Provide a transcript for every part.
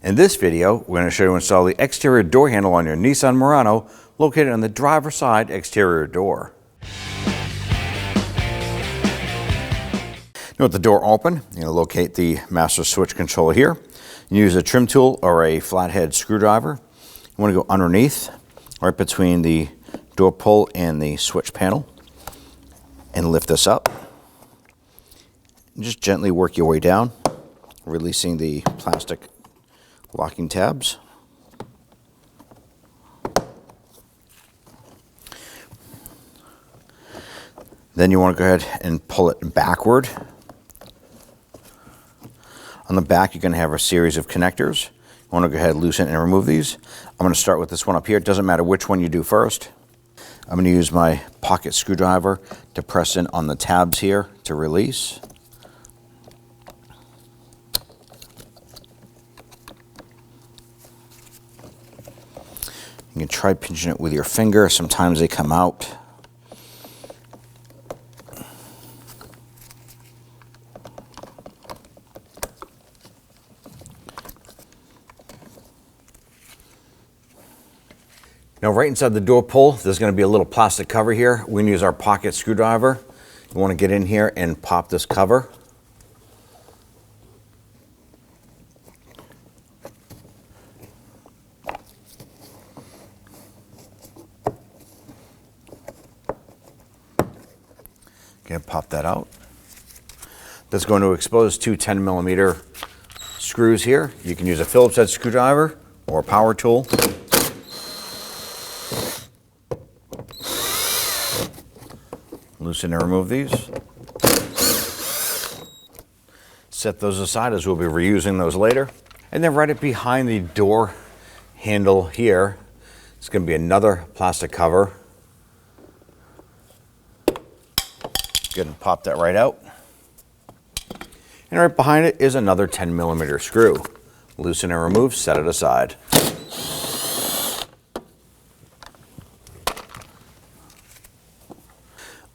In this video, we're going to show you how to install the exterior door handle on your Nissan Murano located on the driver's side exterior door. Now with the door open, you're going to locate the master switch controller here. You use a trim tool or a flathead screwdriver. You want to go underneath, right between the door pull and the switch panel, and lift this up. And just gently work your way down, releasing the plastic locking tabs. Then you want to go ahead and pull it backward. On the back, you're going to have a series of connectors. You want to go ahead, loosen and remove these. I'm going to start with this one up here. It doesn't matter which one you do first. I'm going to use my pocket screwdriver to press in on the tabs here to release. You can try pinching it with your finger. Sometimes they come out. Now right inside the door pull, there's going to be a little plastic cover here. We're going to use our pocket screwdriver. You want to get in here and pop this cover. Okay, pop that out. That's going to expose two 10mm screws here. You can use a Phillips head screwdriver or a power tool. Loosen and remove these. Set those aside as we'll be reusing those later. And then right behind the door handle here, it's going to be another plastic cover. Go ahead and pop that right out. And right behind it is another 10mm screw. Loosen and remove, set it aside.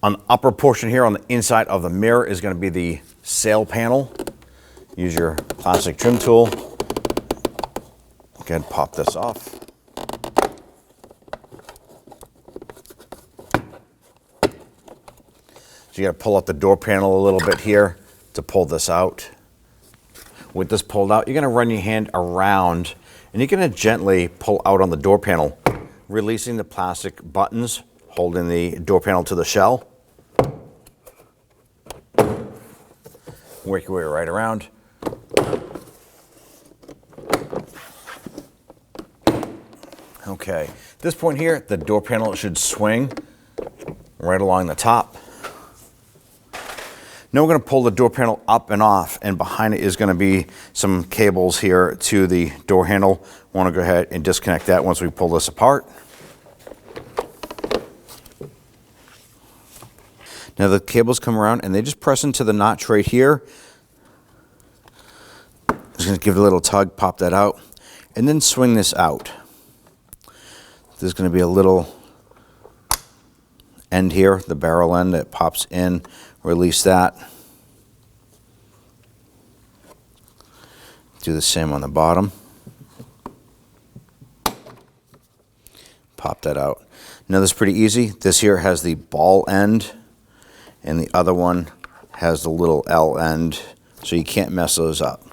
On the upper portion here on the inside of the mirror is going to be the sail panel. Use your plastic trim tool. Go ahead and pop this off. So you got to pull out the door panel a little bit here to pull this out. With this pulled out, you're going to run your hand around and you're going to gently pull out on the door panel, releasing the plastic buttons holding the door panel to the shell. Work your way right around. Okay, at this point here, the door panel should swing right along the top. Now we're going to pull the door panel up and off, and behind it is going to be some cables here to the door handle. I want to go ahead and disconnect that once we pull this apart. Now the cables come around and they just press into the notch right here. Just going to give it a little tug, pop that out, and then swing this out. There's going to be a little end here, the barrel end that pops in. Release that. Do the same on the bottom. Pop that out. Now this is pretty easy. This here has the ball end and the other one has the little L end, so you can't mess those up.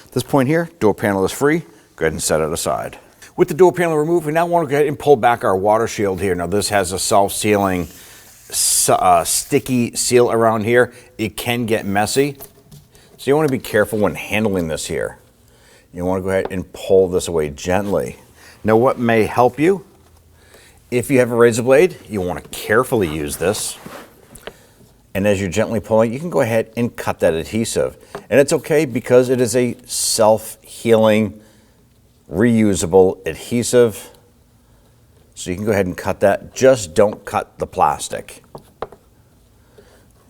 At this point here, door panel is free. Go ahead and set it aside. With the door panel removed, we now want to go ahead and pull back our water shield here. Now this has a self-sealing sticky seal around here. It can get messy, so you want to be careful when handling this here. You want to go ahead and pull this away gently. Now what may help you, if you have a razor blade, you want to carefully use this, and as you're gently pulling, you can go ahead and cut that adhesive. And it's okay because it is a self-healing, reusable adhesive. So you can go ahead and cut that. Just don't cut the plastic.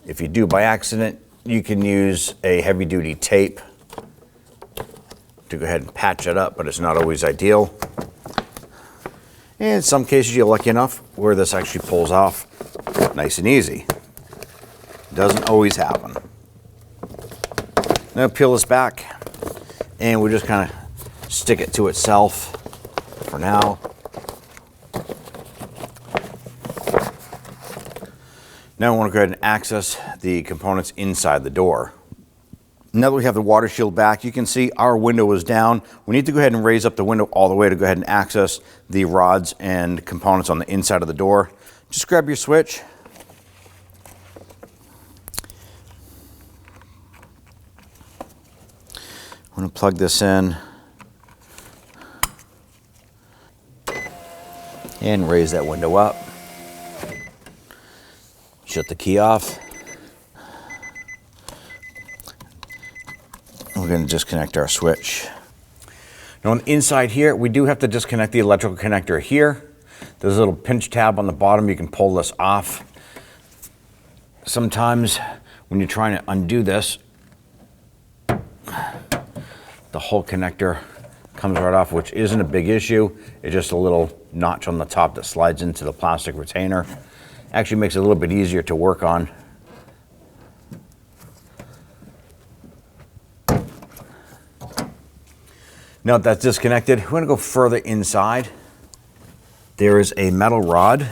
If you do by accident, you can use a heavy-duty tape to go ahead and patch it up, but it's not always ideal. And in some cases, you're lucky enough where this actually pulls off nice and easy. Doesn't always happen. Now peel this back, and we just kind of stick it to itself for now. Now I want to go ahead and access the components inside the door. Now that we have the water shield back, you can see our window is down. We need to go ahead and raise up the window all the way to go ahead and access the rods and components on the inside of the door. Just grab your switch. I'm going to plug this in and raise that window up. Shut the key off. We're going to disconnect our switch. Now on the inside here, we do have to disconnect the electrical connector here. There's a little pinch tab on the bottom. You can pull this off. Sometimes when you're trying to undo this, the whole connector comes right off, which isn't a big issue. It's just a little notch on the top that slides into the plastic retainer. Actually makes it a little bit easier to work on. Now that that's disconnected, we're going to go further inside. There is a metal rod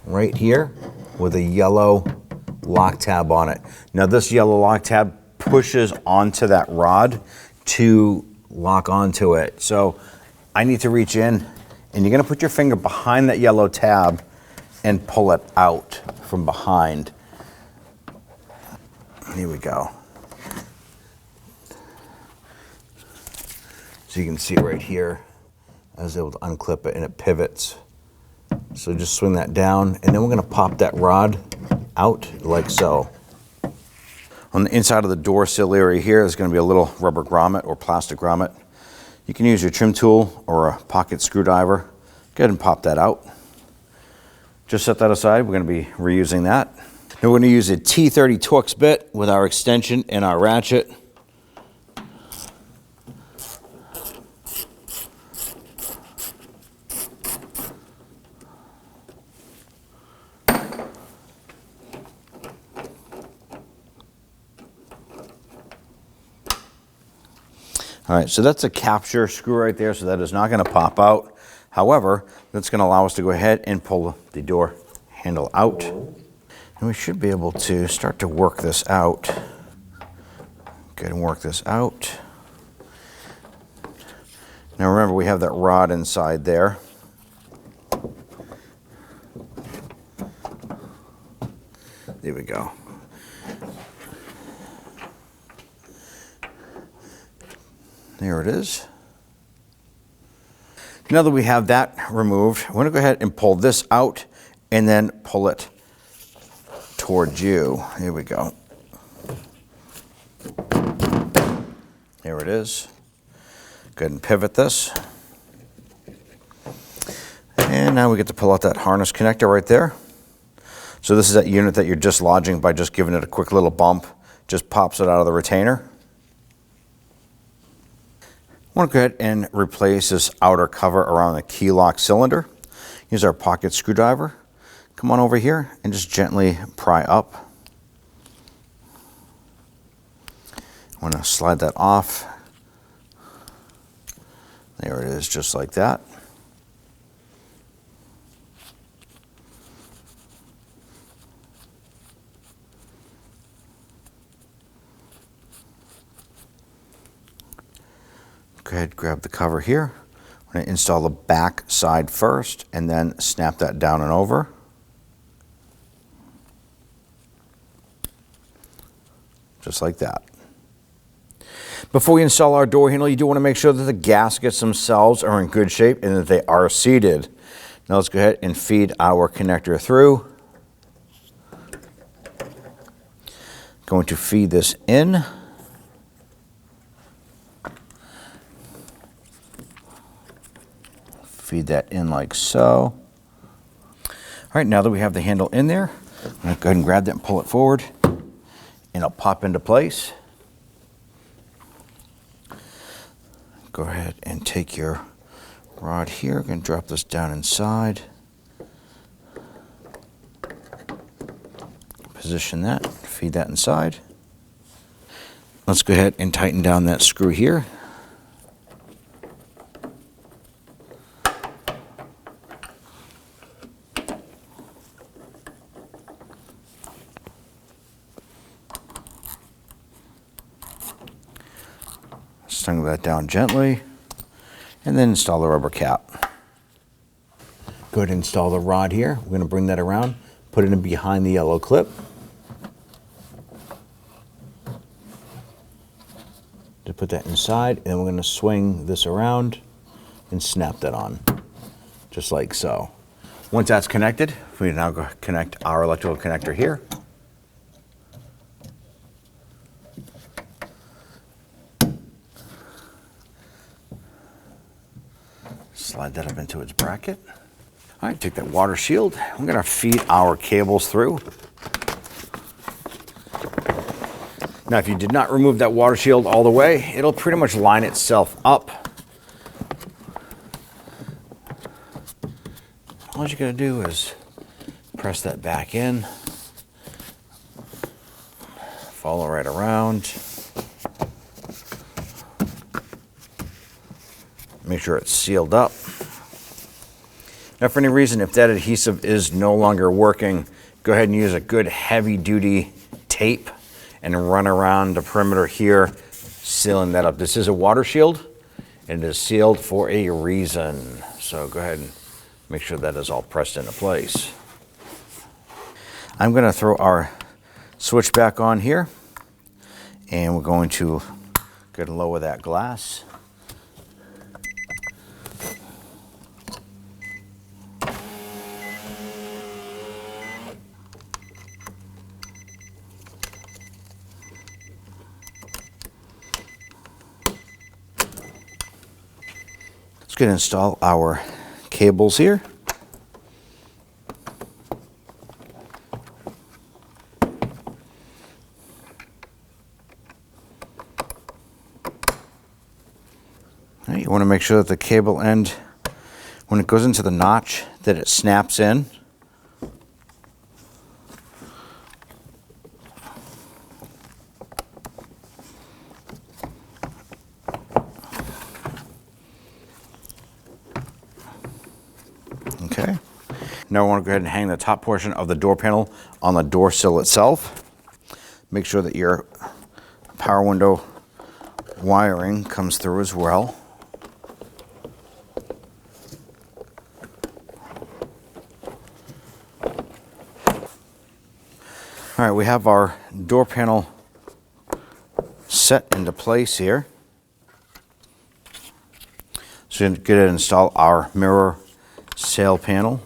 right here with a yellow lock tab on it. Now this yellow lock tab pushes onto that rod to lock onto it. So I need to reach in, and you're going to put your finger behind that yellow tab and pull it out from behind. Here we go. So you can see right here, I was able to unclip it and it pivots. So just swing that down, and then we're going to pop that rod out like so. On the inside of the door sill area here, there's going to be a little rubber grommet or plastic grommet. You can use your trim tool or a pocket screwdriver. Go ahead and pop that out. Just set that aside. We're going to be reusing that. Now we're going to use a T30 Torx bit with our extension and our ratchet. All right, so that's a capture screw right there, so that is not going to pop out. However, that's going to allow us to go ahead and pull the door handle out. And we should be able to start to work this out. Go ahead and work this out. Now remember, we have that rod inside there. There we go. There it is. Now that we have that removed, we're going to go ahead and pull this out and then pull it towards you. Here we go. There it is. Go ahead and pivot this. And now we get to pull out that harness connector right there. So this is that unit that you're dislodging by just giving it a quick little bump. Just pops it out of the retainer. I want to go ahead and replace this outer cover around the key lock cylinder. Use our pocket screwdriver. Come on over here and just gently pry up. I want to slide that off. There it is, just like that. Go ahead, grab the cover here. I'm going to install the back side first and then snap that down and over. Just like that. Before we install our door handle, you do want to make sure that the gaskets themselves are in good shape and that they are seated. Now let's go ahead and feed our connector through. Going to feed this in. Feed that in like so. All right, now that we have the handle in there, I'm going to go ahead and grab that and pull it forward, and it'll pop into place. Go ahead and take your rod here. I'm going to drop this down inside. Position that, feed that inside. Let's go ahead and tighten down that screw here. Snug that down gently, and then install the rubber cap. Go ahead and install the rod here. We're going to bring that around, put it in behind the yellow clip. To put that inside, and we're going to swing this around and snap that on, just like so. Once that's connected, we now go connect our electrical connector here. Slide that up into its bracket. All right, take that water shield. I'm going to feed our cables through. Now, if you did not remove that water shield all the way, it'll pretty much line itself up. All you gotta do is press that back in, follow right around, make sure it's sealed up. Now, for any reason, if that adhesive is no longer working, go ahead and use a good heavy-duty tape and run around the perimeter here, sealing that up. This is a water shield, and it is sealed for a reason. So go ahead and make sure that is all pressed into place. I'm going to throw our switch back on here, and we're going to go to lower that glass. Let's go ahead and install our cables here. All right, you want to make sure that the cable end, when it goes into the notch, that it snaps in. Okay. Now I want to go ahead and hang the top portion of the door panel on the door sill itself. Make sure that your power window wiring comes through as well. All right, we have our door panel set into place here. So we're going to install our mirror sail panel.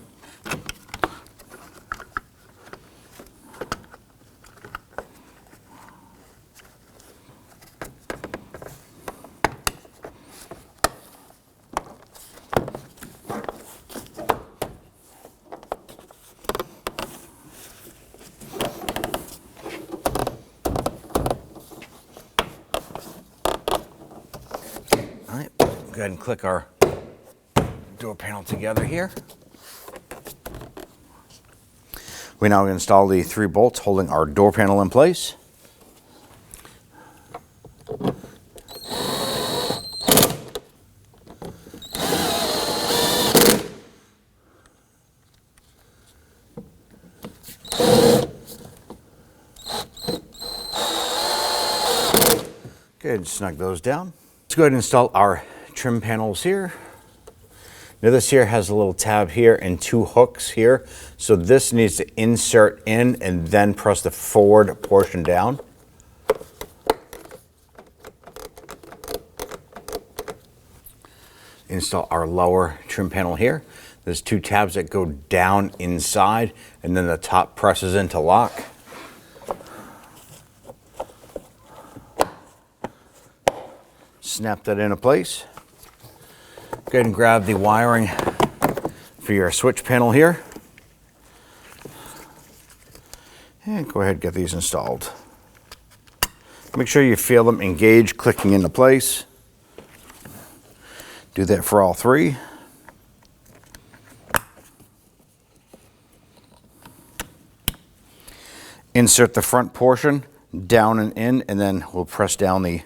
All right, go ahead and click our door panel together here. We now install the 3 bolts holding our door panel in place. Go ahead and snug those down. Let's go ahead and install our trim panels here. Now this here has a little tab here and 2 hooks here. So this needs to insert in and then press the forward portion down. Install our lower trim panel here. There's 2 tabs that go down inside, and then the top presses into lock. Snap that into place. Go ahead and grab the wiring for your switch panel here. And go ahead and get these installed. Make sure you feel them engage, clicking into place. Do that for all 3. Insert the front portion down and in, and then we'll press down the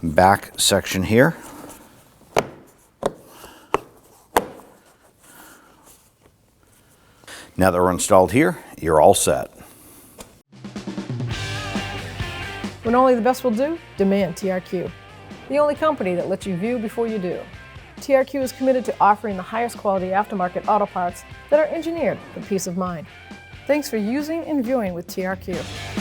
back section here. Now that we're installed here, you're all set. When only the best will do, demand TRQ. the only company that lets you view before you do. TRQ is committed to offering the highest quality aftermarket auto parts that are engineered for peace of mind. Thanks for using and viewing with TRQ.